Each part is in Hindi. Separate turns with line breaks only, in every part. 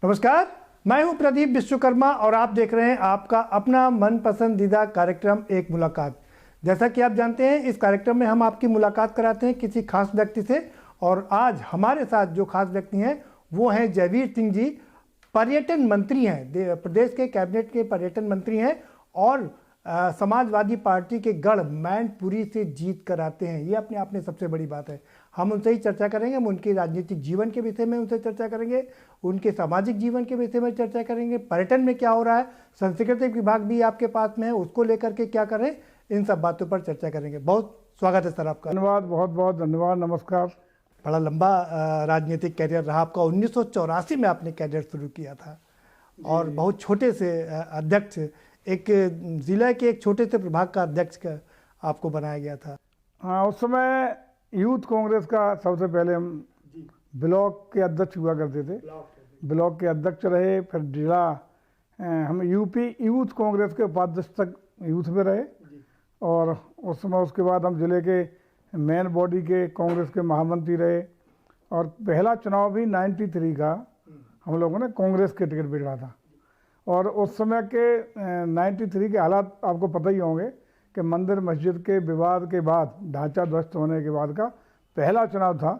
नमस्कार, मैं हूं प्रदीप विश्वकर्मा और आप देख रहे हैं आपका अपना मन पसंदीदा कार्यक्रम एक मुलाकात। जैसा कि आप जानते हैं, इस कार्यक्रम में हम आपकी मुलाकात कराते हैं किसी खास व्यक्ति से। और आज हमारे साथ जो खास व्यक्ति हैं वो हैं जयवीर सिंह जी। पर्यटन मंत्री हैं, प्रदेश के कैबिनेट के पर्यटन मंत्री हैं और समाजवादी पार्टी के गढ़ मैनपुरी से जीत कर आते हैं। ये अपने आप में सबसे बड़ी बात है। हम उनसे ही चर्चा करेंगे, हम उनके राजनीतिक जीवन के विषय में उनसे चर्चा करेंगे, उनके सामाजिक जीवन के विषय में चर्चा करेंगे, पर्यटन में क्या हो रहा है, सांस्कृतिक विभाग भी आपके पास में है, उसको लेकर के क्या करें, इन सब बातों पर चर्चा करेंगे। बहुत स्वागत है सर आपका।
धन्यवाद, बहुत बहुत धन्यवाद, नमस्कार।
बड़ा लंबा राजनीतिक कैरियर रहा आपका। 1984 में आपने कैरियर शुरू किया था और बहुत छोटे से अध्यक्ष, एक जिला के एक छोटे से प्रभाग का अध्यक्ष का आपको बनाया गया था।
हाँ, उस समय यूथ कांग्रेस का सबसे पहले हम ब्लॉक के अध्यक्ष हुआ करते थे। ब्लॉक के अध्यक्ष रहे, फिर जिला, हम यूपी यूथ कांग्रेस के उपाध्यक्ष तक यूथ में रहे। और उस समय उसके बाद हम जिले के मेन बॉडी के कांग्रेस के महामंत्री रहे। और पहला चुनाव भी 93 का हम लोगों ने कांग्रेस के टिकट पर लड़ा था। और उस समय के 93 के हालात आपको पता ही होंगे कि मंदिर मस्जिद के विवाद के बाद, ढांचा ध्वस्त होने के बाद का पहला चुनाव था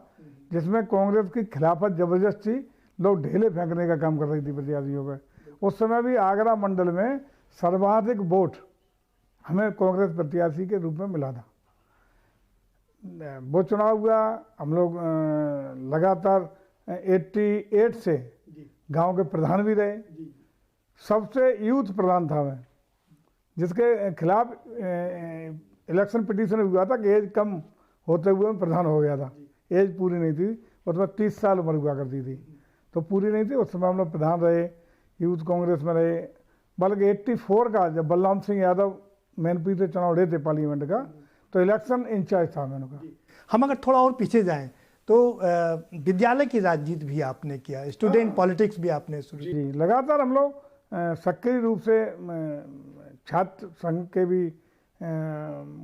जिसमें कांग्रेस की खिलाफत जबरदस्ती लोग ढेले फेंकने का काम कर रही थी प्रत्याशियों पर। उस समय भी आगरा मंडल में सर्वाधिक वोट हमें कांग्रेस प्रत्याशी के रूप में मिला था। वो चुनाव हुआ, हम लोग लगातार 88 से गांव के प्रधान भी रहे। सबसे यूथ प्रधान था मैं, जिसके खिलाफ इलेक्शन पिटीशन हुआ था कि एज कम होते हुए मैं प्रधान हो गया था। एज पूरी नहीं थी, उसमें 30 साल उम्र हुआ करती थी, तो पूरी नहीं थी। उस समय हम लोग प्रधान रहे, यूथ कांग्रेस में रहे। बल्कि 84 का जब बलराम सिंह यादव मैनपुरी से चुनाव लड़े थे पार्लियामेंट का, तो इलेक्शन इंचार्ज था मैंने कहा।
हम अगर थोड़ा और पीछे जाएं तो विद्यालय की राजनीति भी आपने किया, स्टूडेंट पॉलिटिक्स भी आपने शुरू की।
लगातार हम लोग सक्रिय रूप से छात्र संघ के भी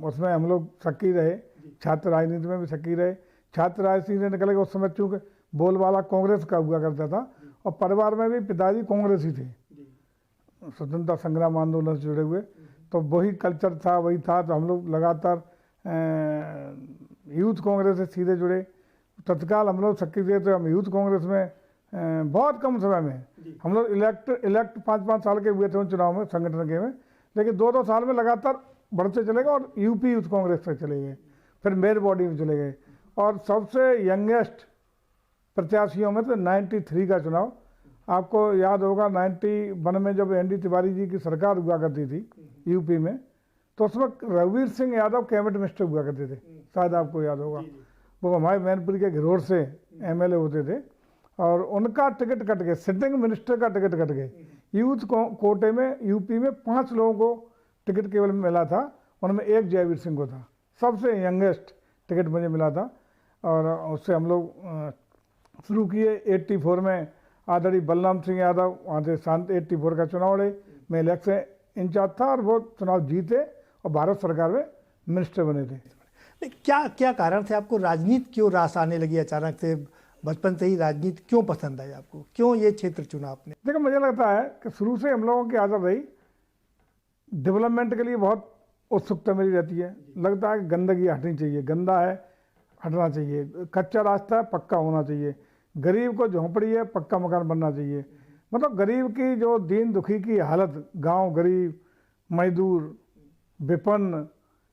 उसमें हम लोग सक्रिय रहे, छात्र राजनीति में भी सक्रिय रहे। छात्र राजनीति से निकल के उस समय चूँकि बोलबाला कांग्रेस का हुआ करता था और परिवार में भी पिताजी कांग्रेस ही थे, स्वतंत्रता संग्राम आंदोलन से जुड़े हुए, तो वही कल्चर था, वही था। तो हम लोग लगातार यूथ कांग्रेस से सीधे जुड़े। तत्काल हम लोग सक्रिय थे, तो हम यूथ कांग्रेस में बहुत कम समय में हम लोग इलेक्ट 5-5 साल के हुए थे उन चुनाव में, संगठन के में। लेकिन 2-2 साल में लगातार बढ़ते चले गए और यूपी यूथ कांग्रेस तक चले गए, फिर मेयर बॉडी में चले गए। और सबसे यंगेस्ट प्रत्याशियों में तो 93 का चुनाव, आपको याद होगा 91 में जब एनडी तिवारी जी की सरकार हुआ करती थी यूपी में, तो उस वक्त रघुवीर सिंह यादव कैबिनेट मिनिस्टर हुआ करते थे, शायद आपको याद होगा। वो हमारे मैनपुरी के घिरोर से एमएलए होते थे और उनका टिकट कट गए, सिटिंग मिनिस्टर का टिकट कट गए। यूथ कोटे में यूपी में 5 लोगों को टिकट केवल मिला था, उनमें एक जयवीर सिंह को था। सबसे यंगेस्ट टिकट मुझे मिला था और उससे हम लोग शुरू किए। 84 में आदरणीय बलराम सिंह यादव वहाँ से शांत 84 का चुनाव लड़े, मैं इलेक्शन इंचार्ज था और वो चुनाव जीते और भारत सरकार में मिनिस्टर बने थे।
क्या कारण थे, आपको राजनीति क्यों रास आने लगी अचानक से? बचपन से ही राजनीति क्यों पसंद आई आपको, क्यों ये क्षेत्र चुना आपने?
देखो, मुझे लगता है कि शुरू से हम लोगों की आदत रही, डेवलपमेंट के लिए बहुत उत्सुकता मेरी रहती है। लगता है कि गंदगी हटनी चाहिए, गंदा है हटना चाहिए, कच्चा रास्ता है पक्का होना चाहिए, गरीब को झोंपड़ी है पक्का मकान बनना चाहिए। मतलब गरीब की जो दीन दुखी की हालत, गांव गरीब, मजदूर, विपन्न,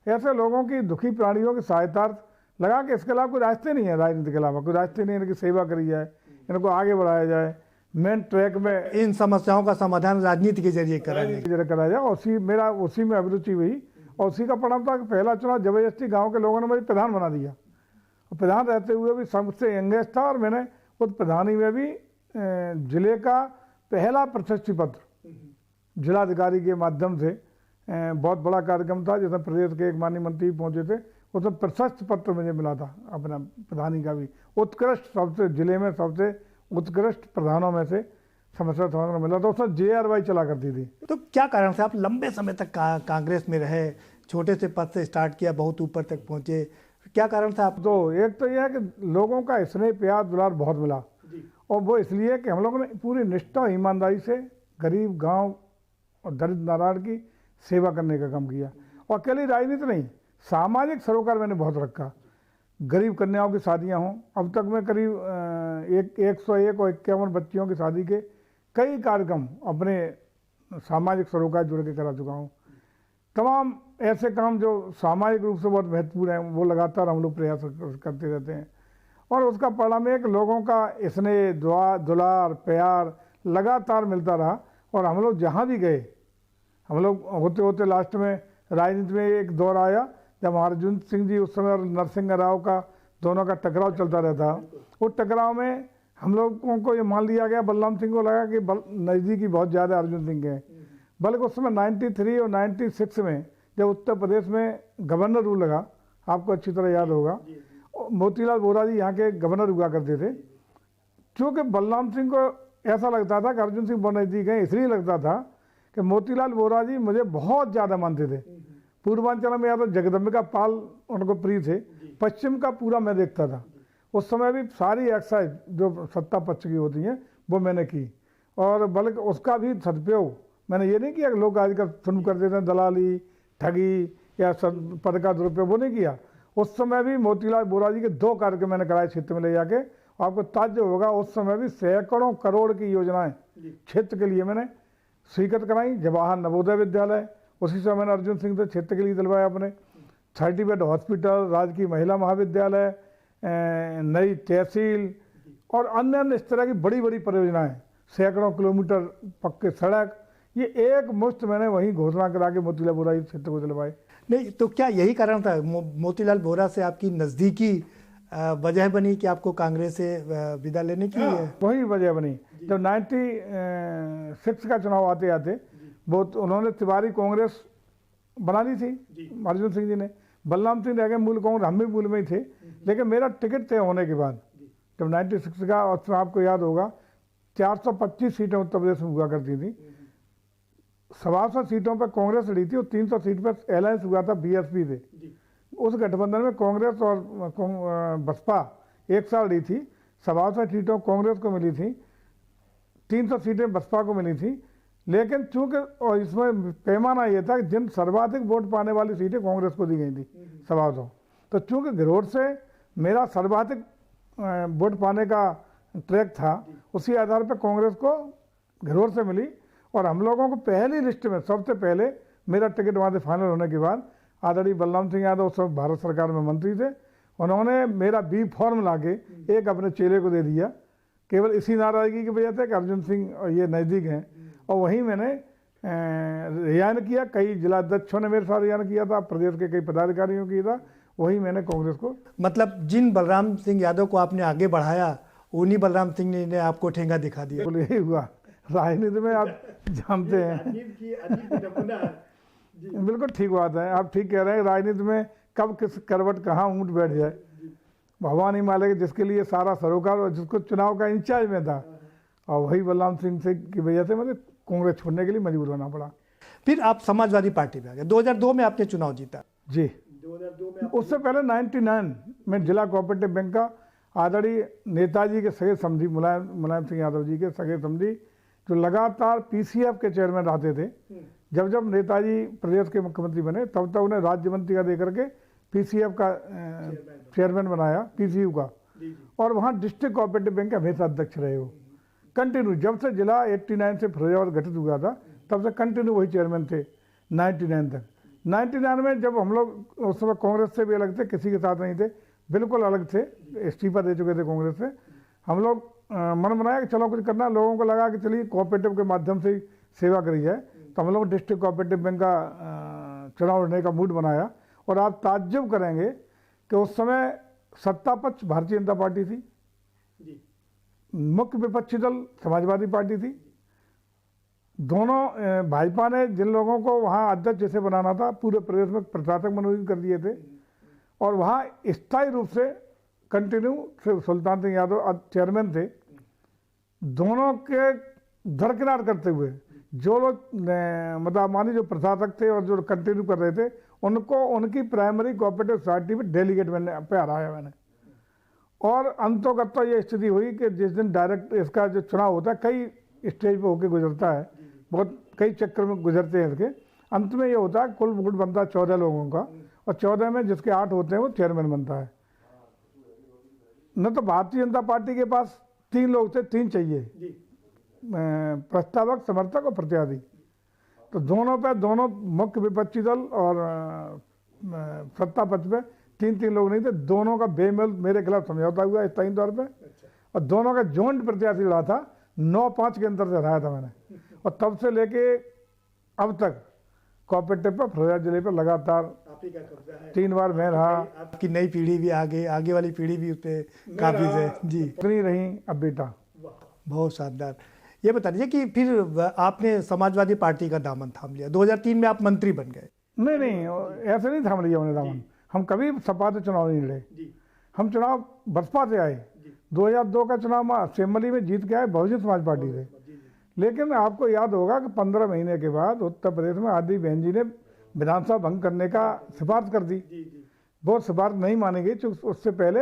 ऐसे लोगों की, दुखी प्राणियों की सहायता लगा के, इसके अलावा कोई रास्ते नहीं है, राजनीति के अलावा कोई रास्ते नहीं है। इनकी सेवा करी जाए, इनको आगे बढ़ाया जाए, मेन ट्रैक में
इन समस्याओं का समाधान राजनीति के जरिए
कराया जाए। उसी में अभिरुचि हुई और उसी का परिणाम था कि पहला चुनाव जबरदस्ती गांव के लोगों ने मुझे प्रधान बना दिया। और प्रधान रहते हुए भी सबसे यंगेस्ट था और मैंने उस प्रधानी में भी जिले का पहला प्रशस्ति पत्र जिलाधिकारी के माध्यम से, बहुत बड़ा कार्यक्रम था जिसमें प्रदेश के एक माननीय मंत्री पहुंचे थे, उसमें प्रशस्ति पत्र मुझे मिला था अपना प्रधानी का भी। उत्कृष्ट, सबसे जिले में सबसे उत्कृष्ट प्रधानों में से समस्या समाधान मिला था। उसमें JRY चला करती थी।
तो क्या कारण से आप लंबे समय तक कांग्रेस में रहे, छोटे से पद से स्टार्ट किया, बहुत ऊपर तक पहुंचे, क्या कारण था आप?
तो एक तो यह है कि लोगों का स्नेह प्यार दुलार बहुत मिला और वो इसलिए कि हम लोगों ने पूरी निष्ठा और ईमानदारी से गरीब गांव और दरिद्र नारायण की सेवा करने का काम किया। और अकेली राजनीति नहीं, सामाजिक सरोकार मैंने बहुत रखा। गरीब कन्याओं की शादियां हों, अब तक मैं करीब 101 और 51 बच्चियों की शादी के कई कार्यक्रम अपने सामाजिक सरोकार जुड़ के करा चुका हूँ। तमाम ऐसे काम जो सामाजिक रूप से बहुत महत्वपूर्ण हैं वो लगातार हम लोग प्रयास करते रहते हैं, और उसका परिणाम एक लोगों का स्नेह, दुलार, प्यार लगातार मिलता रहा। और हम लोग जहाँ भी गए, हम लोग होते होते लास्ट में राजनीति में एक दौर आया जब अर्जुन सिंह जी उस समय और नरसिंह राव का दोनों का टकराव चलता रहता। उस टकराव में हम लोगों को ये मान लिया गया, बलराम सिंह को लगा कि नज़दीकी बहुत ज़्यादा अर्जुन सिंह के हैं, बल्कि उस समय 93 और 96 में जब उत्तर प्रदेश में गवर्नर रूल लगा, आपको अच्छी तरह याद होगा, मोतीलाल वोरा जी यहाँ के गवर्नर हुआ करते थे। चूँकि बलराम सिंह को ऐसा लगता था कि अर्जुन सिंह बहुत नज़दीक हैं, इसलिए लगता था कि मोतीलाल वोरा जी मुझे बहुत ज़्यादा मानते थे। पूर्वांचल में या तो जगदम्बिका पाल उनको प्रिय थे, पश्चिम का पूरा मैं देखता था। उस समय भी सारी एक्साइज जो सत्ता पक्ष की होती हैं वो मैंने की, और बल्कि उसका भी सदुपयोग मैंने ये नहीं किया कि लोग आजकल सुन कर देते हैं दलाली, ठगी या पद का दुरुपयोग, वो नहीं किया। उस समय भी मोतीलाल वोरा जी के 2 कार्यक्रम मैंने कराए क्षेत्र में ले जाके। आपको ताज्जुब होगा, उस समय भी सैकड़ों करोड़ की योजनाएं क्षेत्र के लिए मैंने स्वीकृत कराई। जवाहर नवोदय विद्यालय उसी समय मैंने अर्जुन सिंह से क्षेत्र के लिए दिलवाया अपने, 30 बेड हॉस्पिटल, राजकीय महिला महाविद्यालय, नई तहसील और अन्य इस तरह की बड़ी बड़ी परियोजनाएं, सैकड़ों किलोमीटर पक्के सड़क, ये एक मुश्त मैंने वहीं घोषणा करा के मोतीलाल वोरा जी क्षेत्र को दिलवाए।
नहीं तो क्या यही कारण था मोतीलाल वोरा से आपकी नज़दीकी वजह बनी कि आपको कांग्रेस से विदा लेने की?
वही वजह बनी। जब 96 का चुनाव आते आते वो उन्होंने तिवारी कांग्रेस बना ली थी अर्जुन सिंह जी ने, बलराम सिंह रह गए मूल कांग्रेस, हम भी मूल में ही थे। लेकिन मेरा टिकट तय होने के बाद जब 96 का, और उसमें आपको याद होगा 425 सीटें उत्तर प्रदेश में हुआ करती थी, 125 सीटों पर कांग्रेस लड़ी थी और 300 सीट पर अलायंस हुआ था बीएसपी से। उस गठबंधन में कांग्रेस और बसपा एक साथ लड़ी थी। 125 सीटों कांग्रेस को मिली थी, 300 सीटें बसपा को मिली थी। लेकिन चूंकि और इसमें पैमाना ये था कि जिन सर्वाधिक वोट पाने वाली सीटें कांग्रेस को दी गई थी 125, तो चूंकि घरोट से मेरा सर्वाधिक वोट पाने का ट्रैक था, उसी आधार पर कांग्रेस को घरोट से मिली। और हम लोगों को पहली लिस्ट में सबसे पहले मेरा टिकट वहाँ से फाइनल होने के बाद आदरणीय बलराम सिंह यादव उस समय भारत सरकार में मंत्री थे, उन्होंने मेरा बी फॉर्म ला के एक अपने चेले को दे दिया, केवल इसी नाराजगी की वजह से कि अर्जुन सिंह और ये नज़दीक हैं। और वहीं मैंने रिजाइन किया, कई जिला अध्यक्षों ने मेरे साथ रिजाइन किया था, प्रदेश के कई पदाधिकारियों किया था, वही मैंने कांग्रेस को।
मतलब जिन बलराम सिंह यादव को आपने आगे बढ़ाया, उन्हीं बलराम सिंह ने आपको ठेंगा दिखा दिया।
बोले यही हुआ राजनीति में, आप जानते हैं। बिल्कुल ठीक बात है, आप ठीक कह रहे हैं। राजनीति में कब किस करवट कहाँ ऊँट बैठ जाए भगवान ही मालिक, जिसके लिए सारा सरोकार और जिसको चुनाव का इंचार्ज में था, और वही बलराम सिंह से की वजह से मुझे कांग्रेस छोड़ने के लिए मजबूर होना पड़ा।
फिर आप समाजवादी पार्टी में आ गए। 2002 में आपने चुनाव जीता।
जी, 2002 में। उससे पहले 99 में जिला कोऑपरेटिव बैंक का आदरणीय नेताजी के सगे समधी मुलायम सिंह यादव जी के सगे समधी, जो लगातार पीसीएफ के चेयरमैन रहते थे, जब जब नेताजी प्रदेश के मुख्यमंत्री बने तब तक उन्हें राज्य मंत्री का देकर के पीसीएफ का चेयरमैन बनाया, पीसीयू का, और वहाँ डिस्ट्रिक्ट कोऑपरेटिव बैंक के हमेशा अध्यक्ष रहे हो कंटिन्यू। जब से जिला 89 से फिरोजाबाद गठित हुआ था तब से कंटिन्यू वही चेयरमैन थे 99 तक। 99 में जब हम लोग उस समय कांग्रेस से भी अलग थे, किसी के साथ नहीं थे, बिल्कुल अलग थे, इस्तीफा दे चुके थे कांग्रेस से। हम लोग मन बनाया कि चलो कुछ करना, लोगों को लगा कि चलिए कोऑपरेटिव के माध्यम से सेवा करी जाए, तो हम लोग डिस्ट्रिक्ट कोऑपरेटिव बैंक का चुनाव लड़ने का मूड बनाया। और आप ताज्जुब करेंगे कि उस समय सत्ता पक्ष भारतीय जनता पार्टी थी, मुख्य विपक्षी दल समाजवादी पार्टी थी। दोनों भाजपा ने जिन लोगों को वहाँ अध्यक्ष जैसे बनाना था पूरे प्रदेश में प्रशासक मनोनीत कर दिए थे, और वहाँ स्थायी रूप से कंटिन्यू सुल्तान सिंह यादव चेयरमैन थे। दोनों के दरकिनार करते हुए जो लोग मतलब मानी जो प्रशासक थे और जो कंटिन्यू कर रहे थे, उनको उनकी प्राइमरी कोऑपरेटिव सोसाइटी में डेलीगेट पे हराया मैंने। और अंतोगत्वा ये स्थिति हुई कि जिस दिन डायरेक्ट इसका जो चुनाव होता है कई स्टेज पे होके गुजरता है, बहुत कई चक्कर में गुजरते हैं इसके। अंत में ये होता है कुल वोट बनता है 14 लोगों का, और 14 में जिसके 8 होते हैं वो चेयरमैन बनता है। न तो भारतीय जनता पार्टी के पास 3 लोग थे, 3 चाहिए, प्रस्तावक, समर्थक और प्रत्याशी। तो दोनों पे दोनों मुख्य विपक्षी दल और सत्ता पक्ष पे 3 लोग नहीं थे, दोनों का बेमेल मेरे खिलाफ समझौता हुआ इस तय तौर पे, और दोनों का जॉइंट प्रत्याशी लड़ा था, 9-5 के अंतर से हराया था मैंने। और तब से लेके अब तक कोऑपरेटिव पर फिरोजा जिले पर लगातार 3 बार मैं रहा।
आपकी नई पीढ़ी भी आगे वाली पीढ़ी भी उस पर काबिज है जी।
इतनी रही अब बेटा।
बहुत शानदार। ये बता दीजिए कि फिर आपने समाजवादी पार्टी का दामन थाम लिया, 2003 में आप मंत्री बन गए।
नहीं, ऐसे नहीं थाम लिया हमने दामन। हम कभी सपा से चुनाव नहीं लड़े, हम चुनाव बसपा से आए। 2002 का चुनाव में असेंबली में जीत के आए बहुजन समाज पार्टी से। लेकिन आपको याद होगा कि 15 महीने के बाद उत्तर प्रदेश में आदि बहन जी ने विधानसभा भंग करने का सिफारिश कर दी। वो सिफारिश नहीं मानी गई, क्योंकि उससे पहले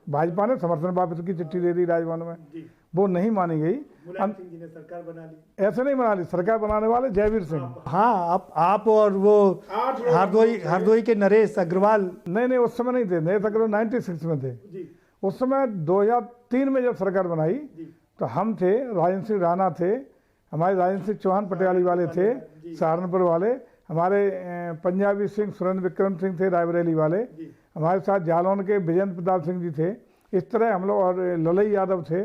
भाजपा ने समर्थन वापस की चिट्ठी दे दी राजभवन में, वो नहीं मानी गई।
मुलायम सिंह जी ने सरकार बना ली।
ऐसे नहीं बना ली, सरकार बनाने वाले जयवीर सिंह।
हाँ, आप और वो हरदोई के नरेश अग्रवाल।
नहीं, उस समय नहीं थे, नरेश अग्रवाल 96 में थे। उस समय 2003 में जब सरकार बनाई तो हम थे, राजेंद्र सिंह राणा थे, हमारे राजेंद्र सिंह चौहान पटियाली वाले थे सहारनपुर वाले, हमारे पंजाबी सिंह सुरेंद्र विक्रम सिंह थे रायबरेली वाले, हमारे साथ जालौन के विजेंद्र प्रताप सिंह जी थे। इस तरह हम लोग, और ललई यादव थे,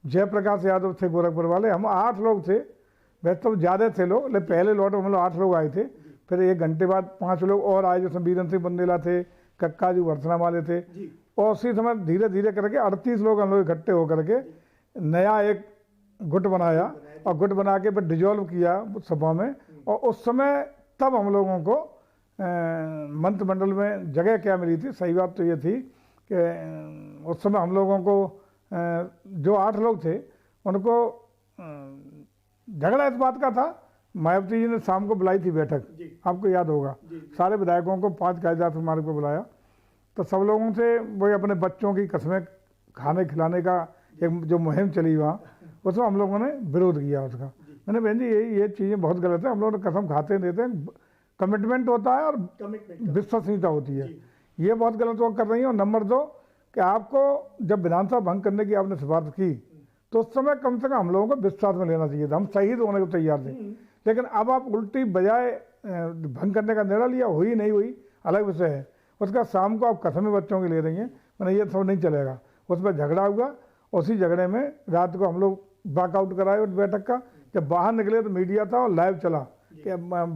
जयप्रकाश यादव थे गोरखपुर वाले। हम 8 लोग थे, वैसे तो ज़्यादा थे लोग, लेकिन पहले लौट हम लोग 8 लोग आए थे। फिर 1 घंटे बाद 5 लोग और आए, जिसमें बीरन सिंह बंदेला थे, कक्का जी वर्षना वाले थे। और उसी समय धीरे धीरे करके 38 लोग हम लोग इकट्ठे होकर के नया एक गुट बनाया, और गुट बना के फिर डिजोल्व किया सभा में। और उस समय तब हम लोगों को मंत्रिमंडल में जगह क्या मिली थी, सही बात तो ये थी कि उस समय हम लोगों को जो 8 लोग थे उनको झगड़ा इस बात का था, मायावती जी ने शाम को बुलाई थी बैठक, आपको याद होगा, सारे विधायकों को 5 कायदात मार्ग को बुलाया। तो सब लोगों से वही अपने बच्चों की कस्में खाने खिलाने का एक जो मुहिम चली वहाँ, उसमें हम लोगों ने विरोध किया उसका। मैंने बहन जी ये चीज़ें बहुत गलत है, हम लोग कसम खाते देते हैं, कमिटमेंट होता है और विश्वसनीयता होती है, ये बहुत गलत वो कर रही है। और नंबर 2 कि आपको जब विधानसभा भंग करने की आपने सिफारिश की तो उस समय कम से कम हम लोगों को विश्वास में लेना चाहिए था, हम शहीद होने को तैयार थे। लेकिन अब आप उल्टी बजाय भंग करने का निर्णय लिया, हुई नहीं हुई अलग विषय है, उसका शाम को आप कस्में बच्चों की ले रही हैं, मैंने ये सब नहीं चलेगा। उस पर झगड़ा हुआ, उसी झगड़े में रात को हम लोग वॉकआउट कराए उस बैठक का। जब बाहर निकले तो मीडिया था और लाइव चला कि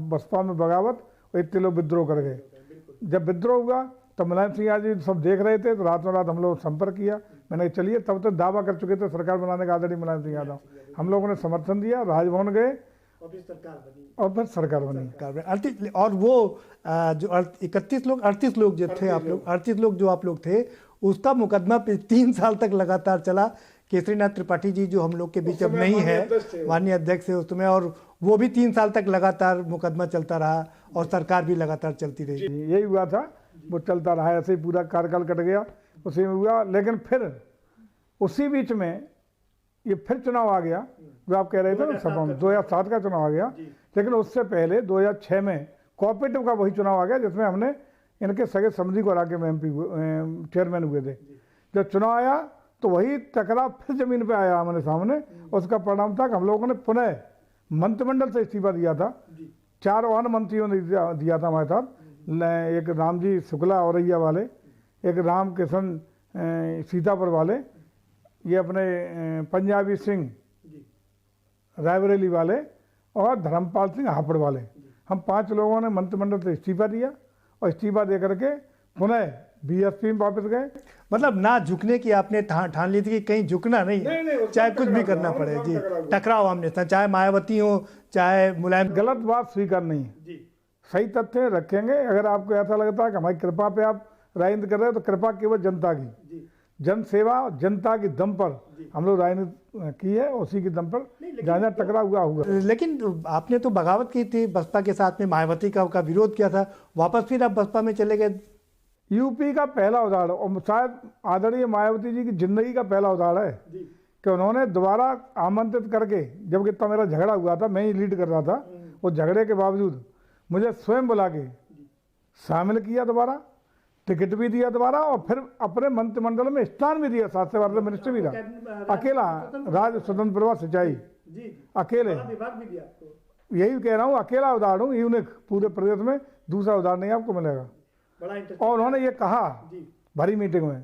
बसपा में बगावत, और इतने लोग विद्रोह कर गए। जब विद्रोह हुआ तब मुलायम सिंह यादव जी सब देख रहे थे, तो रातों रात हम लोग संपर्क किया। मैंने चलिए, तब तक दावा कर चुके थे सरकार बनाने का आदरणीय मुलायम सिंह यादव, हम लोगों ने समर्थन दिया, राजभवन गए और फिर सरकार बनी।
और वो जो 38 लोग जो थे आप लोग, 38 लोग जो आप लोग थे, उसका मुकदमा 3 साल तक लगातार चला। केसरीनाथ त्रिपाठी जी जो हम लोग के बीच अब नहीं है, माननीय अध्यक्ष है उस समय, और वो भी 3 साल तक लगातार मुकदमा चलता रहा और सरकार भी लगातार चलती रही।
यही हुआ था, वो चलता रहा, ऐसे ही पूरा कार्यकाल कट गया, उसी में हुआ। लेकिन फिर उसी बीच में ये फिर चुनाव आ गया, जो आप कह रहे थे ना सभा में, 2007 का चुनाव आ गया। लेकिन उससे पहले 2006 में कोऑपरेटिव का वही चुनाव आ गया, जिसमें हमने इनके सगे समझी को हरा के MP चेयरमैन हुए थे। जब चुनाव आया तो वही टकराव फिर जमीन पे आया हमारे सामने। उसका परिणाम था कि हम लोगों ने पुनः मंत्रिमंडल से इस्तीफा दिया था। 4 और मंत्रियों ने दिया था हमारे साथ, एक रामजी शुक्ला औरैया वाले, एक राम किशन सीतापुर वाले, ये अपने पंजाबी सिंह रायबरेली वाले, और धर्मपाल सिंह हापड़ वाले। हम 5 लोगों ने मंत्रिमंडल से इस्तीफा दिया, और इस्तीफा दे करके पुनः BSP में वापस गए।
मतलब ना झुकने की आपने ठान ली थी कि कहीं झुकना नहीं, चाहे कुछ भी करना पड़े जी, टकराव हमने, चाहे मायावती हो चाहे मुलायम।
गलत बात स्वीकार नहीं है, सही तथ्य रखेंगे। अगर आपको ऐसा लगता है कि हमारी कृपा पे आप राजनीति कर रहे हो, तो कृपा केवल जनता की, जन सेवा जनता की दम पर हम लोग राजनीति की है, उसी की दम पर जहाँ टकराव हुआ होगा।
लेकिन आपने तो बगावत की थी बसपा के साथ में, मायावती का विरोध किया था, वापस फिर आप बसपा में चले गए।
यूपी का पहला उदाहरण और शायद आदरणीय मायावती जी की जिंदगी का पहला उदाहरण है कि उन्होंने दोबारा आमंत्रित करके, जबकि इतना मेरा झगड़ा हुआ था, मैं ही लीड कर रहा था, वो झगड़े के बावजूद मुझे स्वयं बुला के शामिल किया दोबारा, टिकट भी दिया दोबारा और फिर अपने मंत्रिमंडल में स्थान भी दिया, 7 से 12 मिनिस्टर भी रहा, अकेला राज्य स्वतंत्र प्रभार सिंचाई, अकेले। यही कह रहा हूँ, अकेला उदाहरण हूँ, यूनिक, पूरे प्रदेश में दूसरा उदाहरण नहीं आपको मिलेगा। और उन्होंने ये कहा भरी मीटिंग में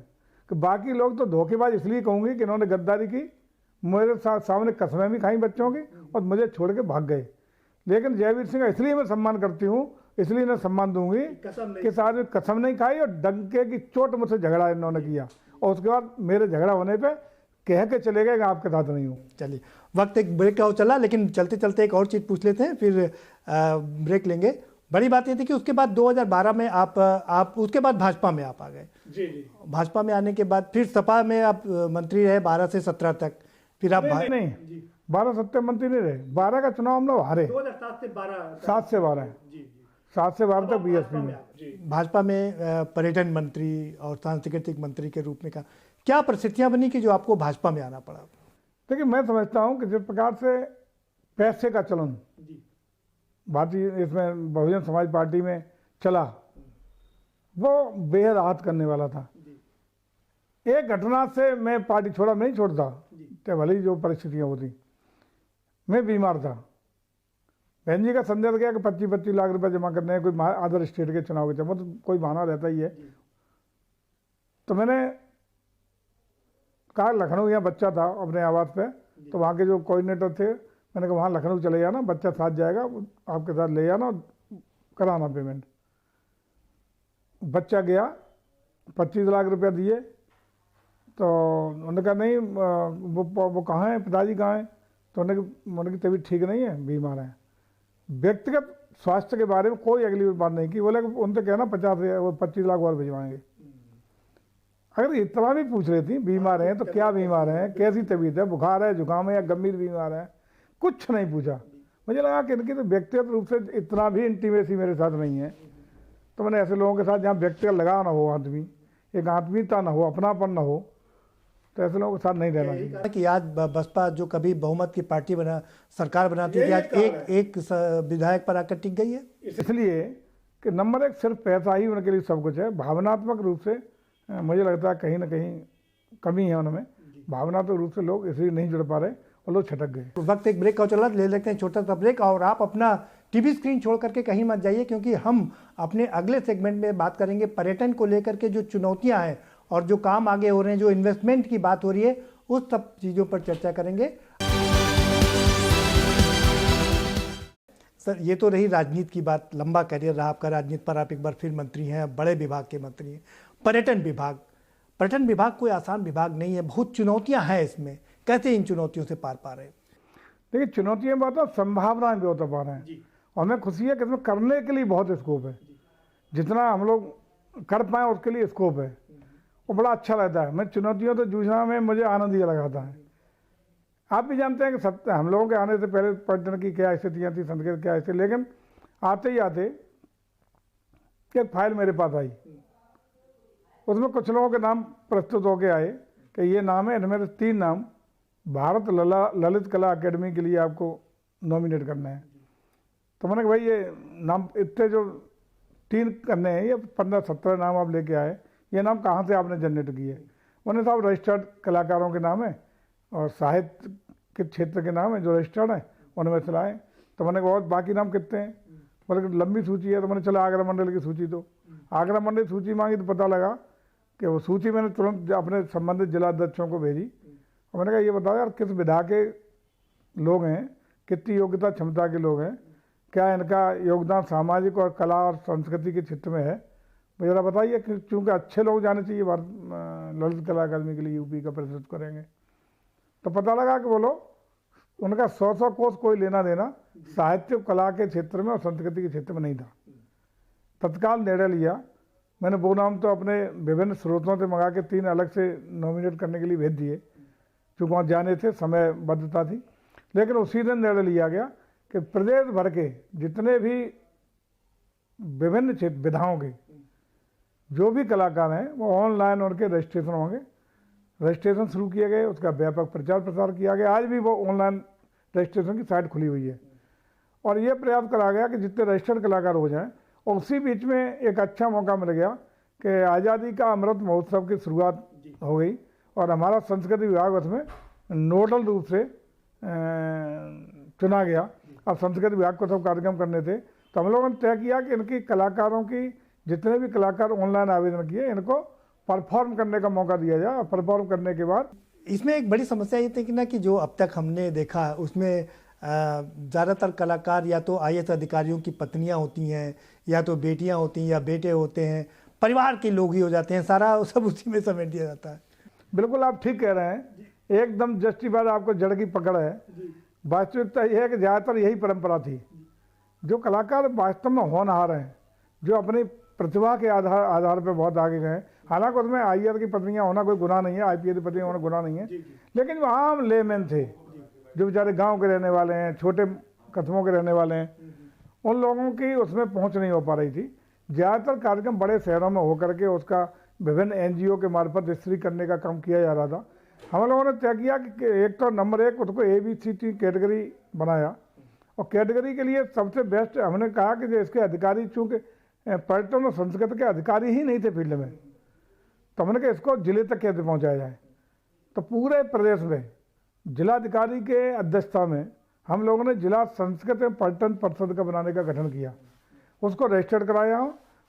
कि बाकी लोग तो धोखेबाज इसलिए कहूँगी कि इन्होंने गद्दारी की, मेरे साथ सामने कसमें भी खाई बच्चों की और मुझे छोड़ के भाग गए, लेकिन जयवीर सिंह का इसलिए मैं सम्मान करती हूँ, इसलिए मैं सम्मान दूंगी कि साथ कसम नहीं खाई और डंके की चोट मुझसे झगड़ा इन्होंने किया, और उसके बाद मेरे झगड़ा होने पे कह के चले गए कि आपके साथ नहीं हूँ।
चलिए, वक्त एक ब्रेक का चला, लेकिन चलते चलते एक और चीज़ पूछ लेते हैं, फिर ब्रेक लेंगे। बड़ी बात ये थी कि उसके बाद 2012 में आप उसके बाद भाजपा में आप आ गए।
जी।
भाजपा में आने के बाद फिर सपा में आप मंत्री रहे 12 से 17 तक, फिर आप
नहीं 12 सत्तर मंत्री नहीं रहे, 12 का चुनाव हम लोग हारे,
2007 से 12
7 से 12 7 से 12 तक बीएसपी में।
भाजपा में पर्यटन मंत्री और सांस्कृतिक मंत्री के रूप में का क्या परिस्थितियां बनी कि जो आपको भाजपा में आना पड़ा?
देखिए, मैं समझता हूँ कि जिस प्रकार से पैसे का चलन भारतीय इसमें बहुजन समाज पार्टी में चला, वो बेहद आहत करने वाला था। एक घटना से मैं पार्टी छोड़ा, नहीं छोड़ता, चाहे भले ही जो परिस्थितियाँ होती। मैं बीमार था, बहन जी का संदेश गया कि 25-25 लाख रुपए जमा करने हैं, कोई अदर स्टेट के चुनाव के चलते, तो कोई बहाना रहता ही है। तो मैंने कहा लखनऊ, यहाँ बच्चा था अपने आवास पे, तो वहाँ के जो कोऑर्डिनेटर थे, मैंने कहा वहाँ लखनऊ चले जाना, बच्चा साथ जाएगा, आपके साथ ले जाना, कराना पेमेंट। बच्चा गया, 25 लाख रुपया दिए, तो उन्होंने कहा नहीं वो कहाँ है, पिताजी कहाँ हैं? तो उन्होंने की तबीयत ठीक नहीं है, बीमार है। व्यक्तिगत स्वास्थ्य के बारे में कोई अगली बात नहीं की, बोले उनसे कहना 25 लाख और भिजवाएंगे। अगर इतना भी पूछ रही थी बीमार हैं तो क्या बीमार हैं, कैसी तबीयत है, बुखार है, जुकाम है या गंभीर बीमार है, कुछ नहीं पूछा। मुझे लगा कि इनकी तो व्यक्तिगत रूप से इतना भी इंटीमेसी मेरे साथ नहीं है, तो मैंने ऐसे लोगों के साथ जहाँ व्यक्तिगत लगाव ना हो, आदमी एक आत्मीयता ना हो, अपनापन ना हो, तो ऐसे लोगों के साथ नहीं रहना चाहिए।
कि आज बसपा जो कभी बहुमत की पार्टी सरकार बनाती है, आज एक विधायक पर आकर टिक गई है,
इसलिए कि नंबर 1 सिर्फ पैसा ही उनके लिए सब कुछ है। भावनात्मक रूप से मुझे लगता है कहीं ना कहीं कमी है उनमें, भावनात्मक रूप से लोग इसलिए नहीं जुड़ पा रहे और लोग छटक गए।
वक्त एक ब्रेक का चला, ले लेते हैं छोटा सा ब्रेक, और आप अपना टीवी स्क्रीन छोड़ करके कहीं मत जाइए, क्योंकि हम अपने अगले सेगमेंट में बात करेंगे पर्यटन को लेकर के जो चुनौतियां हैं और जो काम आगे हो रहे हैं, जो इन्वेस्टमेंट की बात हो रही है, उस सब चीज़ों पर चर्चा करेंगे। सर, ये तो रही राजनीति की बात, लंबा करियर रहा आपका राजनीति पर, आप एक बार फिर मंत्री हैं, बड़े विभाग के मंत्री हैं। पर्यटन विभाग कोई आसान विभाग नहीं है, बहुत चुनौतियां हैं इसमें, कैसे इन चुनौतियों से पार पा रहे हैं?
देखिए, चुनौतियाँ बहुत है, संभावनाएं भी बहुत पा रहे हैं, और हमें खुशी है कि इसमें करने के लिए बहुत स्कोप है, जितना हम लोग कर पाए उसके लिए स्कोप है, वो बड़ा अच्छा लगता है। मैं चुनौतियों तो जूझना में मुझे आनंद ही लगाता है। आप भी जानते हैं कि हम लोगों के आने से पहले पर्यटन की क्या स्थितियाँ थी, संस्कृति क्या स्थिति, लेकिन आते ही आते एक फाइल मेरे पास आई, उसमें कुछ लोगों के नाम प्रस्तुत होके आए कि ये नाम है, इनमें से 3 नाम भारत ललित कला अकेडमी के लिए आपको नॉमिनेट करना है। तो मैंने कहा भाई ये नाम इतने जो 3 करने हैं, ये 15-17 नाम आप लेके आए, ये नाम कहाँ से आपने जनरेट किए? उन्होंने साहब रजिस्टर्ड कलाकारों के नाम है और साहित्य के क्षेत्र के नाम है जो रजिस्टर्ड है, उनमें से लाए। तो मैंने कहा बाकी नाम कितने हैं? बोले लंबी सूची है। तो मैंने चला आगरा मंडल की सूची, तो आगरा मंडल की सूची मांगी तो पता लगा कि वो सूची मैंने तुरंत अपने संबंधित जिला अध्यक्षों को भेजी और मैंने कहा ये बताओ यार किस विधा के लोग हैं, कितनी योग्यता क्षमता के लोग हैं, क्या इनका योगदान सामाजिक और कला और संस्कृति के क्षेत्र में है, मुझे ज़रा बताइए। क्योंकि अच्छे लोग जाने चाहिए ललित कला अकादमी के लिए यूपी का प्रतिनिधित्व करेंगे। तो पता लगा कि बोलो उनका 100 कोर्स कोई लेना देना साहित्य कला के क्षेत्र में और संस्कृति के क्षेत्र में नहीं था। तत्काल निर्णय लिया, मैंने वो नाम तो अपने विभिन्न स्रोतों से मंगा के 3 अलग से नॉमिनेट करने के लिए भेज दिए, क्योंकि वहाँ जाने थे, समयबद्धता थी। लेकिन उसी दिन निर्णय लिया गया कि प्रदेश भर के जितने भी विभिन्न क्षेत्र विधाओं के जो भी कलाकार हैं वो ऑनलाइन उनके रजिस्ट्रेशन होंगे। रजिस्ट्रेशन शुरू किए गए, उसका व्यापक प्रचार प्रसार किया गया। आज भी वो ऑनलाइन रजिस्ट्रेशन की साइट खुली हुई है और ये प्रयास करा गया कि जितने रजिस्टर्ड कलाकार हो जाएं। और उसी बीच में एक अच्छा मौका मिल गया कि आज़ादी का अमृत महोत्सव की शुरुआत हो गई और हमारा संस्कृति विभाग उसमें नोडल रूप से चुना गया। अब संस्कृति विभाग को सब कार्यक्रम करने थे, तो हम लोगों ने तय किया कि इनकी कलाकारों की जितने भी कलाकार ऑनलाइन आवेदन किए इनको परफॉर्म करने का मौका दिया जाए। परफॉर्म करने के बाद
इसमें एक बड़ी समस्या ये थी कि ना कि जो अब तक हमने देखा उसमें ज़्यादातर कलाकार या तो आईएएस अधिकारियों की पत्नियां होती हैं या तो बेटियां होती हैं या बेटे होते हैं, परिवार के लोग ही हो जाते हैं, सारा सब उसी में समेट दिया जाता है।
बिल्कुल आप ठीक कह रहे हैं, एकदम जस्टिफाइड आपको जड़ की पकड़ है। वास्तविकता यह है कि ज़्यादातर यही परंपरा थी। जो कलाकार वास्तव में होनहार हैं, जो अपनी प्रतिभा के आधार पर बहुत आगे गए, हालांकि उसमें आईएएस की पत्नियां होना कोई गुनाह नहीं है, आईपीएस की पत्नियां होना गुनाह नहीं है, लेकिन वो आम लेमैन थे जो बेचारे गांव के रहने वाले हैं, छोटे कस्बों के रहने वाले हैं, उन लोगों की उसमें पहुंच नहीं हो पा रही थी। ज़्यादातर कार्यक्रम बड़े शहरों में होकर के उसका विभिन्न एनजीओ के मार्फत डिस्ट्रीब्यूट करने का काम किया जा रहा था। हम लोगों ने तय किया कि एक तो नंबर 1 उसको ABCD कैटेगरी बनाया और कैटेगरी के लिए सबसे बेस्ट हमने कहा कि जो इसके अधिकारी, चूँकि पर्यटन और संस्कृति के अधिकारी ही नहीं थे फील्ड में, तो हमने कहा इसको जिले तक कैसे पहुँचाया जाए। तो पूरे प्रदेश में जिलाधिकारी के अध्यक्षता में हम लोगों ने जिला संस्कृति एवं पर्यटन परिषद का बनाने का गठन किया। उसको रजिस्टर्ड कराया,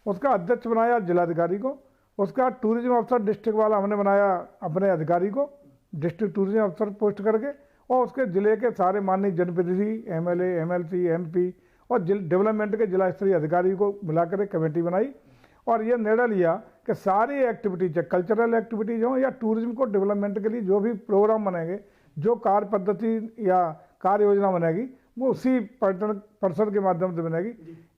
उसका अध्यक्ष बनाया जिलाधिकारी को, उसका टूरिज्म अफसर डिस्ट्रिक्ट वाला हमने बनाया अपने अधिकारी को, डिस्ट्रिक्ट टूरिज्म अफसर पोस्ट करके, और उसके ज़िले के सारे माननीय जनप्रतिनिधि, MLA, MLC, MP और डेवलपमेंट के जिला स्तरीय अधिकारी को मिलाकर एक कमेटी बनाई और ये निर्णय लिया कि सारी एक्टिविटीज, कल्चरल एक्टिविटीज हों या टूरिज्म को डेवलपमेंट के लिए जो भी प्रोग्राम बनेंगे, जो कार्य पद्धति या कार्य योजना बनेगी, वो उसी पर्यटन परिषद के माध्यम से बनेगी।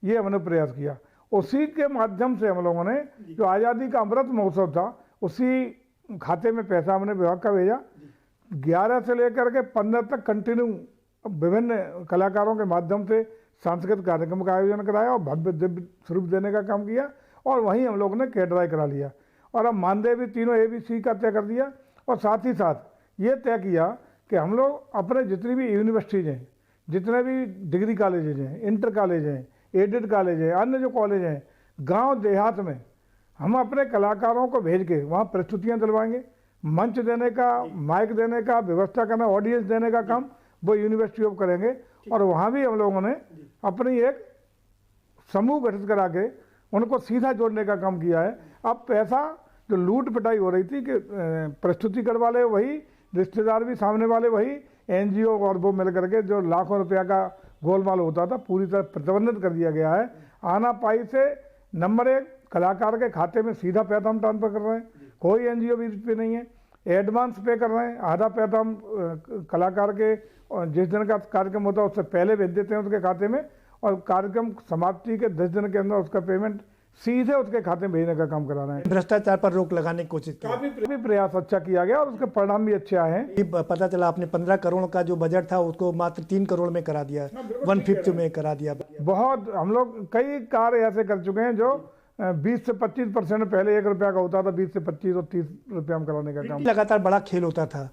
ये हमने प्रयास किया। उसी के माध्यम से हम लोगों ने जो आज़ादी का अमृत महोत्सव था, उसी खाते में पैसा हमने विभाग का भेजा। 11 से लेकर के 15 तक कंटिन्यू विभिन्न कलाकारों के माध्यम से सांस्कृतिक कार्यक्रम का आयोजन कराया और भव्य दिव्य स्वरूप देने का काम किया और वहीं हम लोगों ने कैटराई करा लिया और अब मानदेय भी तीनों ABC का तय कर दिया। और साथ ही साथ ये तय किया कि हम लोग अपने जितनी भी यूनिवर्सिटीज़ हैं, जितने भी डिग्री कॉलेजेज हैं, इंटर कॉलेज हैं, एडेड कॉलेज हैं, अन्य जो कॉलेज हैं, गांव देहात में हम अपने कलाकारों को भेज के वहाँ प्रस्तुतियाँ दिलवाएंगे। मंच देने का, माइक देने का, व्यवस्था करना, ऑडियंस देने का काम वो यूनिवर्सिटी ऑफ करेंगे। और वहाँ भी हम लोगों ने अपनी एक समूह गठित करा के उनको सीधा जोड़ने का काम किया है। अब पैसा जो लूट पिटाई हो रही थी कि प्रस्तुतिकरण वाले वही, रिश्तेदार भी सामने वाले वही, एनजीओ और वो मिल करके जो लाखों रुपया का गोलमाल होता था पूरी तरह प्रतिबंधित कर दिया गया है। आना पाई से नंबर 1 कलाकार के खाते में सीधा पैसा हम ट्रांसफर कर रहे हैं, कोई एनजीओ भी पे नहीं है। एडवांस पे कर रहे हैं, आधा पैसा हम कलाकार के जिस दिन का कार्यक्रम होता है उससे पहले भेज देते हैं उसके खाते में और कार्यक्रम समाप्ति के 10 दिन के अंदर उसका पेमेंट सीधे उसके खाते में भेजने का काम करा रहे हैं।
भ्रष्टाचार पर रोक लगाने की कोशिश की,
काफी प्रयास अच्छा किया गया और उसके परिणाम भी अच्छे आए हैं।
पता चला आपने 15 करोड़ का जो बजट था उसको मात्र 3 करोड़ में करा दिया, 1/5 में करा दिया।
बहुत हम लोग कई कार्य ऐसे कर चुके हैं जो 20 से 25% पहले 1 रुपया का होता था, 20 से 25 और 30 रुपया में कराने का काम।
लगातार बड़ा खेल होता था,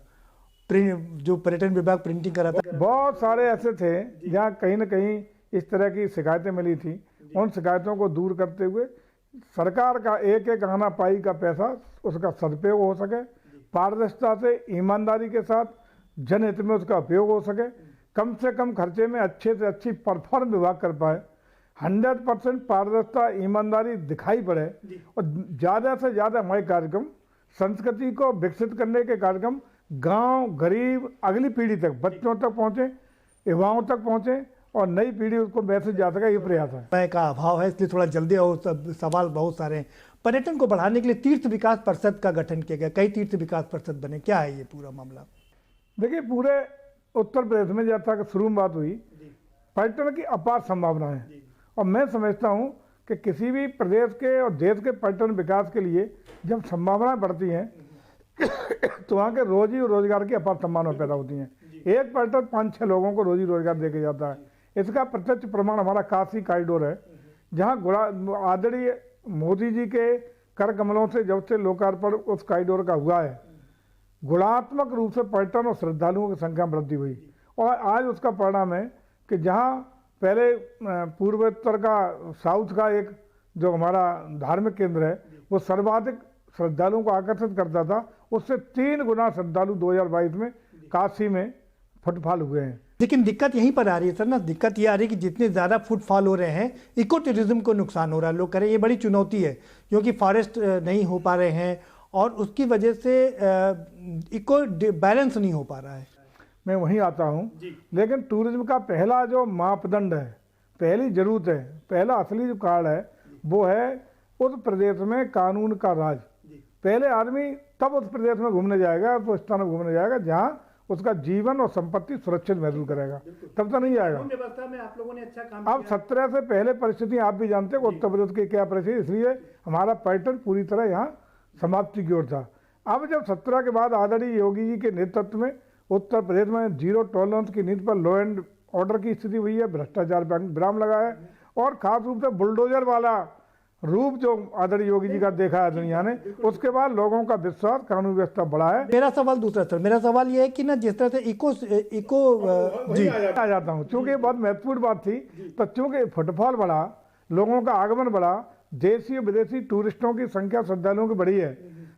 जो पर्यटन विभाग प्रिंटिंग कराता था।
बहुत सारे ऐसे थे जहाँ कहीं ना कहीं इस तरह की शिकायतें मिली थी। उन शिकायतों को दूर करते हुए सरकार का एक आना पाई का पैसा उसका सदुपयोग हो सके, पारदर्शिता से ईमानदारी के साथ जनहित में उसका उपयोग हो सके, कम से कम खर्चे में अच्छे से अच्छी परफॉर्म विभाग कर पाए, 100% पारदर्शिता ईमानदारी दिखाई पड़े और ज़्यादा से ज़्यादा हमारे कार्यक्रम संस्कृति को विकसित करने के कार्यक्रम गांव, गरीब, अगली पीढ़ी तक, बच्चों तक पहुँचे, युवाओं तक पहुँचे और नई पीढ़ी उसको मैसेज जा सके, ये प्रयास है।
समय का अभाव है इसलिए थोड़ा जल्दी और सवाल बहुत सारे हैं। पर्यटन को बढ़ाने के लिए तीर्थ विकास परिषद का गठन किया गया, कई तीर्थ विकास परिषद बने, क्या है ये पूरा मामला?
देखिए पूरे उत्तर प्रदेश में जैसा कि शुरू में बात हुई, पर्यटन की अपार संभावना है और मैं समझता हूँ कि किसी भी प्रदेश के और देश के पर्यटन विकास के लिए जब संभावनाएं बढ़ती हैं तो वहाँ के रोजी रोजगार की अपार संभावना पैदा होती हैं। एक पर्यटक 5-6 लोगों को रोजी रोजगार दे के जाता है। इसका प्रत्यक्ष प्रमाण हमारा काशी कॉरिडोर है, जहाँ आदरणीय मोदी जी के कर कमलों से जब से लोकार्पण उस कॉरिडोर का हुआ है, गुणात्मक रूप से पर्यटन और श्रद्धालुओं की संख्या में वृद्धि हुई। और आज उसका परिणाम है कि जहाँ पहले पूर्वोत्तर का साउथ का एक जो हमारा धार्मिक केंद्र है वो सर्वाधिक श्रद्धालुओं को आकर्षित करता था, उससे 3 गुना श्रद्धालु 2022 में काशी में फुटफॉल हुए हैं।
लेकिन दिक्कत यहीं पर आ रही है सर ना, दिक्कत ये आ रही है कि जितने ज़्यादा फुटफॉल हो रहे हैं इको टूरिज्म को नुकसान हो रहा है। लोग कह रहे हैं ये बड़ी चुनौती है क्योंकि फॉरेस्ट नहीं हो पा रहे हैं और उसकी वजह से इको बैलेंस नहीं हो पा रहा है।
मैं वहीं आता हूँ, लेकिन टूरिज्म का पहला जो मापदंड है, पहली जरूरत है, पहला असली जो कार्ड है वो है उस प्रदेश में कानून का राज। पहले आदमी तब उस प्रदेश में घूमने जाएगा, तो स्थान में घूमने जाएगा जहाँ उसका जीवन और संपत्ति सुरक्षित महसूस करेगा, तब तो नहीं जाएगा।
व्यवस्था में आप लोगों ने अच्छा काम
अब 17 से पहले परिस्थिति आप भी जानते हैं उत्तर प्रदेश की क्या परिस्थिति, इसलिए हमारा पर्यटन पूरी तरह यहाँ समाप्ति की ओर था। अब जब 17 के बाद आदरणीय योगी जी के नेतृत्व में उत्तर प्रदेश में जीरो टॉलरेंस की नीति पर लॉ एंड ऑर्डर की स्थिति हुई है, भ्रष्टाचार पर विराम लगा है और खास रूप से बुलडोजर वाला रूप जो आदरणीय योगी जी का देखा है दुनिया ने, उसके बाद लोगों का विश्वास कानून व्यवस्था बढ़ा है।
मेरा सवाल दूसरा सर, मेरा सवाल ये है कि ना जिस तरह से इको
जी आ जाता हूँ, चूंकि बहुत महत्वपूर्ण बात थी, तो चूंकि फुटफॉल बढ़ा, लोगों का आगमन बढ़ा, देशी और विदेशी टूरिस्टों की संख्या श्रद्धालुओं की बढ़ी है,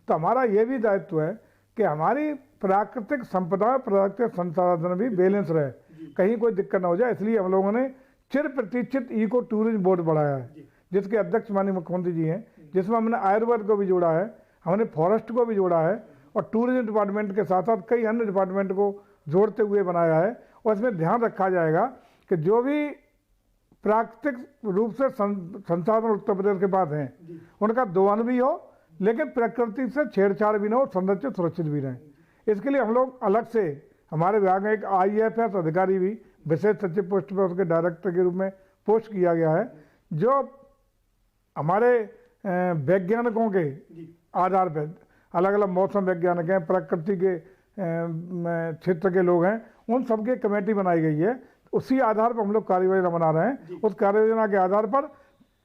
तो हमारा ये भी दायित्व है कि हमारी प्राकृतिक संपदा, प्राकृतिक संसाधन भी बैलेंस रहे, कहीं कोई दिक्कत ना हो जाए। इसलिए हम लोगों ने चिर प्रतीक्षित इको टूरिज्म बोर्ड बढ़ाया है, जिसके अध्यक्ष माननीय मुख्यमंत्री जी हैं, जिसमें हमने आयुर्वेद को भी जोड़ा है, हमने फॉरेस्ट को भी जोड़ा है और टूरिज्म डिपार्टमेंट के साथ साथ कई अन्य डिपार्टमेंट को जोड़ते हुए बनाया है। और इसमें ध्यान रखा जाएगा कि जो भी प्राकृतिक रूप से संसाधन उत्तर प्रदेश के पास हैं उनका दोहन भी हो, लेकिन प्रकृति से छेड़छाड़ भी ना हो, संरक्षित सुरक्षित भी रहें। इसके लिए हम लोग अलग से हमारे विभाग में एक IAFS अधिकारी भी विशेष सचिव पोस्ट पर उसके डायरेक्टर के रूप में पोस्ट किया गया है, जो हमारे वैज्ञानिकों के आधार पर, अलग अलग मौसम वैज्ञानिक हैं, प्रकृति के क्षेत्र के लोग हैं, उन सबकी कमेटी बनाई गई है। उसी आधार पर हम लोग कार्य योजना बना रहे हैं। उस कार्य योजना के आधार पर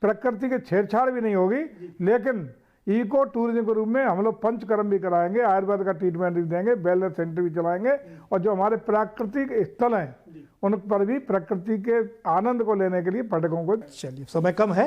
प्रकृति के छेड़छाड़ भी नहीं होगी, लेकिन इको टूरिज्म के रूप में हम लोग पंचकर्म भी कराएंगे, आयुर्वेद का ट्रीटमेंट भी देंगे, वेलनेस सेंटर भी चलाएंगे और जो हमारे प्राकृतिक स्थल हैं उन पर भी प्रकृति के आनंद को लेने के लिए पर्यटकों को।
चलिए, समय कम है,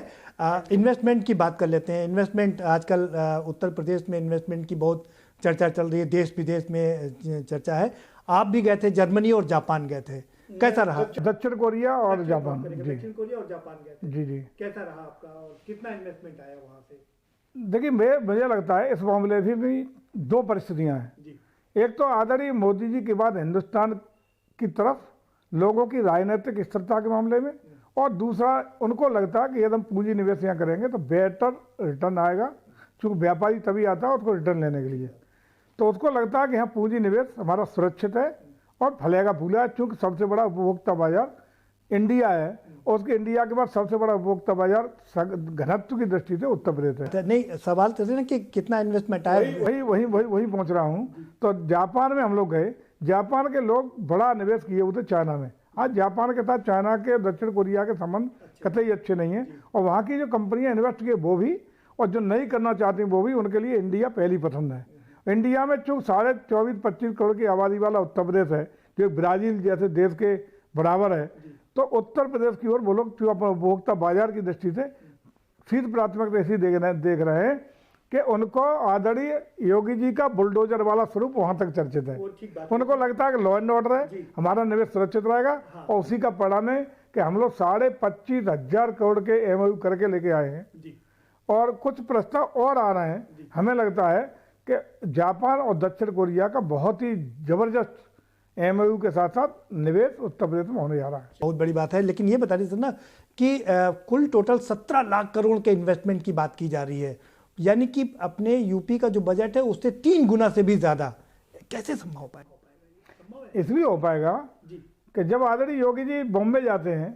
इन्वेस्टमेंट की बात कर लेते हैं। इन्वेस्टमेंट आजकल उत्तर प्रदेश में इन्वेस्टमेंट की बहुत चर्चा चल रही है, देश विदेश में चर्चा है। आप भी गए थे, जर्मनी और जापान गए थे, कैसा रहा?
दक्षिण कोरिया और जापान।
दक्षिण कोरिया और जापान गए थे।
जी जी,
कैसा रहा आपका और कितना इन्वेस्टमेंट आया वहाँ से?
देखिए, मुझे लगता है इस मामले में भी 2 परिस्थितियाँ हैं। एक तो आदरणीय मोदी जी के बाद हिंदुस्तान की तरफ लोगों की राजनीतिक स्थिरता के मामले में, और दूसरा उनको लगता है कि यदि हम पूंजी निवेश यहाँ करेंगे तो बेटर रिटर्न आएगा, क्योंकि व्यापारी तभी आता है उसको रिटर्न लेने के लिए। तो उसको लगता है कि यहाँ पूंजी निवेश हमारा सुरक्षित है और फलेगा फूला है, क्योंकि सबसे बड़ा उपभोक्ता बाजार इंडिया है और उसके इंडिया के बाद सबसे बड़ा उपभोक्ता बाजार घनत्व की दृष्टि से उत्तर प्रदेश है।
नहीं, सवाल तो ना कि कितना इन्वेस्टमेंट आया,
वही पहुंच रहा हूँ। तो जापान में हम लोग गए, जापान के लोग बड़ा निवेश किए हुए थे चाइना में। आज जापान के साथ चाइना के, दक्षिण कोरिया के संबंध कतई अच्छे नहीं हैं, और वहाँ की जो कंपनियां इन्वेस्ट किए वो भी, और जो नहीं करना चाहती वो भी, उनके लिए इंडिया पहली पसंद है। इंडिया में चूँकि 24-25 करोड़ की आबादी वाला उत्तर प्रदेश है, जो ब्राज़ील जैसे देश के बराबर है, तो उत्तर प्रदेश की ओर वो लोग जो अपने उपभोक्ता बाजार की दृष्टि से सीध प्राथमिकता ऐसी देख रहे हैं कि उनको आदरणीय योगी जी का बुलडोजर वाला स्वरूप वहां तक चर्चित है। उनको लगता है कि लॉ एंड ऑर्डर है, हमारा निवेश सुरक्षित रहेगा। और उसी का परिणाम है कि हम लोग 25,500 करोड़ के MOU करके लेके आए हैं और कुछ प्रस्ताव और आ रहे हैं। हमें लगता है कि जापान और दक्षिण कोरिया का बहुत ही जबरदस्त MOU के साथ साथ निवेश उत्तर प्रदेश में होने जा रहा है।
बहुत बड़ी बात है। लेकिन ये बता दीजिए ना कि कुल टोटल 17 लाख करोड़ के इन्वेस्टमेंट की बात की जा रही है, यानी कि अपने यूपी का जो बजट है उससे 3 गुना से भी ज्यादा। कैसे संभव हो पाएगा?
इसलिए हो पाएगा कि जब आदरणीय योगी जी बॉम्बे जाते हैं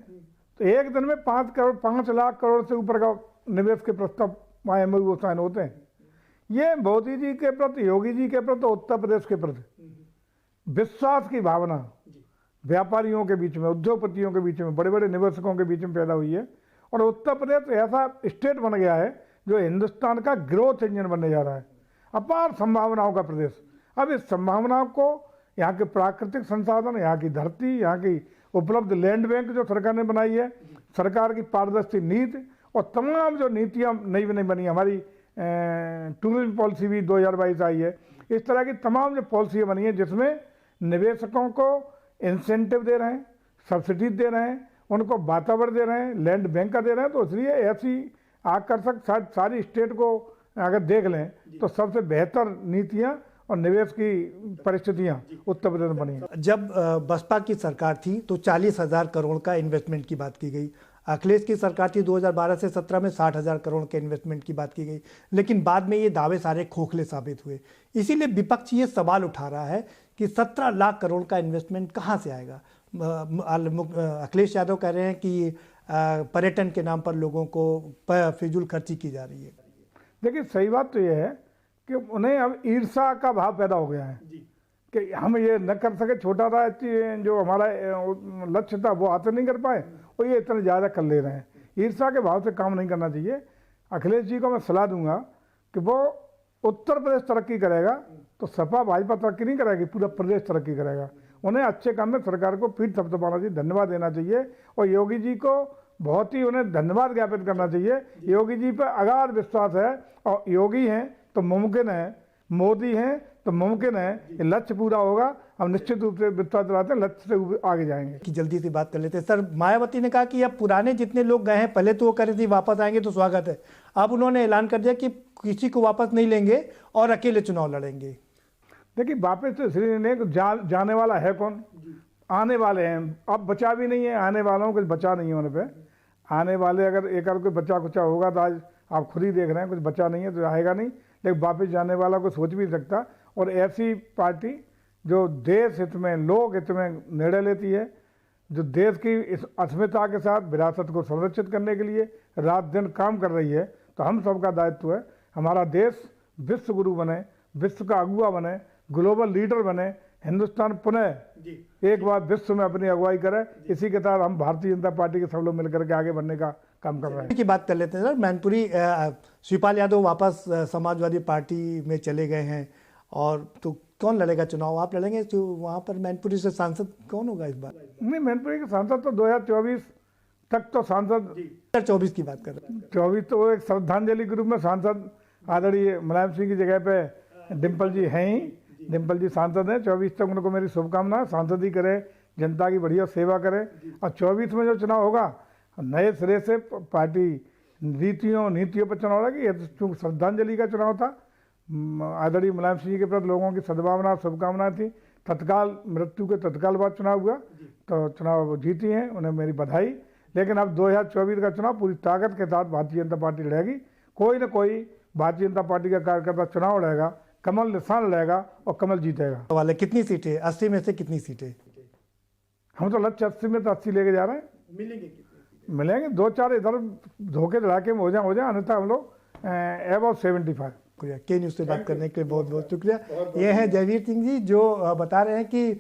तो एक दिन में 5 लाख करोड़ से ऊपर का निवेश के प्रस्ताव MOU साइन होते हैं। ये मोदी जी के प्रति, योगी जी के प्रति, उत्तर प्रदेश के प्रति विश्वास की भावना व्यापारियों के बीच में, उद्योगपतियों के बीच में, बड़े बड़े निवेशकों के बीच में पैदा हुई है। और उत्तर प्रदेश ऐसा स्टेट बन गया है जो हिंदुस्तान का ग्रोथ इंजन बनने जा रहा है, अपार संभावनाओं का प्रदेश। अब इस संभावनाओं को यहाँ के प्राकृतिक संसाधन, यहाँ की धरती, यहाँ की उपलब्ध लैंड बैंक जो सरकार ने बनाई है, सरकार की पारदर्शी नीति और तमाम जो नीतियाँ नई नई बनी, हमारी टूरिज्म पॉलिसी भी 2022 आई है, इस तरह की तमाम जो पॉलिसियाँ बनी हैं जिसमें निवेशकों को इंसेंटिव दे रहे हैं, सब्सिडी दे रहे हैं, उनको वातावरण दे रहे हैं, लैंड बैंक का दे रहे हैं। तो इसलिए ऐसी आकर्षक सारी स्टेट को अगर देख लें तो सबसे बेहतर नीतियाँ और निवेश की परिस्थितियाँ उत्तर प्रदेश में बनी हैं।
जब बसपा की सरकार थी तो 40,000 करोड़ का इन्वेस्टमेंट की बात की गई। अखिलेश की सरकार थी 2012 से 17 में 60,000 करोड़ के इन्वेस्टमेंट की बात की गई, लेकिन बाद में ये दावे सारे खोखले साबित हुए। इसीलिए विपक्ष ये सवाल उठा रहा है कि 17 लाख करोड़ का इन्वेस्टमेंट कहाँ से आएगा। अखिलेश यादव कह रहे हैं कि पर्यटन के नाम पर लोगों को फिजूल खर्ची की जा रही है।
देखिए, सही बात तो ये है कि उन्हें अब ईर्षा का भाव पैदा हो गया है कि हम ये न कर सके, छोटा था जो हमारा लक्ष्य था वो हासिल नहीं कर पाए और ये इतना ज़्यादा कर ले रहे हैं। ईर्षा के भाव से काम नहीं करना चाहिए। अखिलेश जी को मैं सलाह दूंगा कि वो उत्तर प्रदेश तरक्की करेगा तो सपा भाजपा तरक्की नहीं करेगी, पूरा प्रदेश तरक्की करेगा। उन्हें अच्छे काम में सरकार को पीठ थपथपाना चाहिए, धन्यवाद देना चाहिए और योगी जी को बहुत ही उन्हें धन्यवाद ज्ञापित करना चाहिए। योगी जी पर अगाध विश्वास है और योगी हैं तो मुमकिन है, मोदी हैं तो मुमकिन है, ये लक्ष्य पूरा होगा। हम निश्चित रूप से विश्वास दिलाते हैं लक्ष्य से आगे जाएंगे।
कि जल्दी से बात कर लेते हैं। सर, मायावती ने कहा कि अब पुराने जितने लोग गए हैं, पहले तो वो कह रही थी वापस आएंगे तो स्वागत है, अब उन्होंने ऐलान कर दिया कि किसी को वापस नहीं लेंगे और अकेले चुनाव लड़ेंगे।
देखिए, वापस तो इसलिए नहीं, जाने वाला है कौन, आने वाले हैं। अब बचा भी नहीं है, आने वालों को कुछ बचा नहीं है उन पे। आने वाले अगर एक कोई बचा कुचा होगा तो आज आप खुद ही देख रहे हैं, कुछ बचा नहीं है तो आएगा नहीं। लेकिन वापस जाने वाला को सोच भी सकता। और ऐसी पार्टी जो देश हित में, लोक हित में निर्णय लेती है, जो देश की इस अस्मिता के साथ विरासत को संरक्षित करने के लिए रात दिन काम कर रही है, तो हम सबका दायित्व है हमारा देश विश्व गुरु बने, विश्व का अगुवा बने, ग्लोबल लीडर बने, हिंदुस्तान पुनः एक बार विश्व में अपनी अगुवाई करे। इसी के तहत हम भारतीय जनता पार्टी के सब लोग मिलकर के आगे बढ़ने का काम कर रहे हैं।
की बात कर लेते हैं सर। मैनपुरी शिवपाल यादव वापस समाजवादी पार्टी में चले गए हैं, और तो कौन लड़ेगा चुनाव? आप लड़ेंगे तो वहाँ पर मैनपुरी से सांसद कौन होगा इस बार?
नहीं, मैनपुरी के सांसद तो 2024 तक तो सांसद,
2024 की बात कर रहे हैं।
24 तो एक श्रद्धांजलि ग्रुप में सांसद आदरणीय मुलायम सिंह की जगह पे डिम्पल जी हैं ही, डिम्पल जी सांसद हैं। 24 तक उनको मेरी शुभकामना, सांसद ही करे, जनता की बढ़िया सेवा करे। और 24 में जो चुनाव होगा नए सिरे से पार्टी नीतियों पर चुनाव होगा। ये तो श्रद्धांजलि का चुनाव था, आदरणीय मुलायम सिंह जी के प्रति लोगों की सद्भावना शुभकामनाएं थी। तत्काल मृत्यु के तत्काल बाद चुनाव हुआ तो चुनाव जीती हैं, उन्हें मेरी बधाई। लेकिन अब 2024 का चुनाव पूरी ताकत के साथ भारतीय जनता पार्टी लड़ेगी। कोई न कोई भारतीय जनता पार्टी का कार्यकर्ता चुनाव लड़ेगा, कमल निशान लड़ेगा और कमल जीतेगा।
वाले कितनी सीटें? 80 में से कितनी सीटें?
हम तो लक्ष्य 80 में तो 80 लेके जा रहे हैं। मिलेंगे 2-4 इधर धोखे धड़ाके में हो जाए, अन्यथा हम लोग अबाउट 75।
के न्यूज़ से बात करने के लिए बहुत बहुत शुक्रिया। ये हैं जयवीर सिंह जी, जो बता रहे हैं कि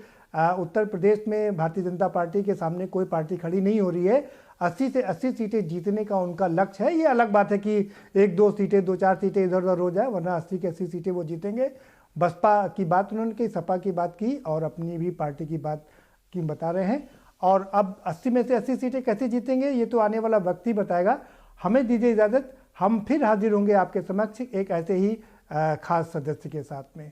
उत्तर प्रदेश में भारतीय जनता पार्टी के सामने कोई पार्टी खड़ी नहीं हो रही है। 80 से 80 सीटें जीतने का उनका लक्ष्य है। ये अलग बात है कि 1-2 सीटें, 2-4 सीटें इधर उधर हो जाए, वरना 80 की 80 सीटें वो जीतेंगे। बसपा की बात उन्होंने की, सपा की बात की और अपनी भी पार्टी की बात की बता रहे हैं। और अब 80 में से 80 सीटें कैसे जीतेंगे ये तो आने वाला वक्त ही बताएगा। हमें दीजिए इजाज़त, हम फिर हाजिर होंगे आपके समक्ष एक ऐसे ही खास सदस्य के साथ में।